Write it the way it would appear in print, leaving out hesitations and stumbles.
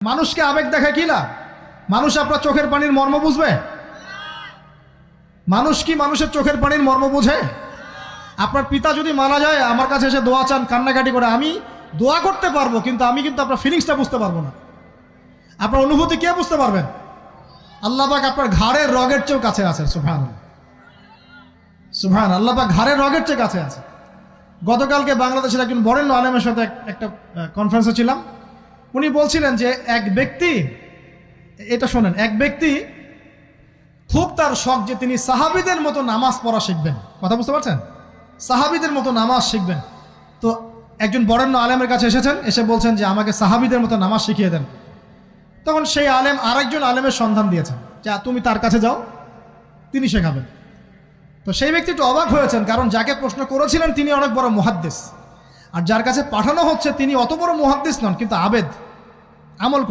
মানুষকে আবেগ দেখা কি লাভ? মানুষ আপনার চোখের পানির মর্ম বুঝবে? মানুষ কি মানুষের চোখের পানির মর্ম বুঝে? আপনার পিতা যদি মারা যায় আমার কাছে এসে দোয়া চান কান্নাকাটি করে, আমি দোয়া করতে পারবো কিন্তু আমি কিন্তু আপনার ফিলিংসটা বুঝতে পারবো না। আপনার অনুভূতি কে বুঝতে পারবেন? আল্লাহ পাক আপনার ঘাড়ের রগের চেয়েও কাছে আছেন। সুবহানাল্লাহ, সুবহানাল্লাহ। আল্লাহ পাক ঘাড়ের রগের চেয়ে কাছে আছে। গতকালকে বাংলাদেশের একজন বরেণ্য আলেমের সাথে একটা কনফারেন্সে ছিলাম। উনি বলছিলেন যে এক ব্যক্তি, এটা শোনেন, এক ব্যক্তি খুব তার শখ যে তিনি সাহাবীদের মতো নামাজ পড়া শিখবেন। কথা বুঝতে পারছেন? সাহাবীদের মতো নামাজ শিখবেন। তো একজন বরেণ্য আলেমের কাছে এসেছেন, এসে বলছেন যে আমাকে সাহাবীদের মতো নামাজ শিখিয়ে দেন। তখন সেই আলেম আরেকজন আলেমের সন্ধান দিয়েছেন, যা তুমি তার কাছে যাও, তিনি শেখাবেন। তো সেই ব্যক্তি একটু অবাক হয়েছেন, কারণ যাকে প্রশ্ন করেছিলেন তিনি অনেক বড় মুহাদ্দিস, আর যার কাছে পাঠানো হচ্ছে তিনি অত বড় মুহাদ্দিস নন, কিন্তু আবেদ, আমল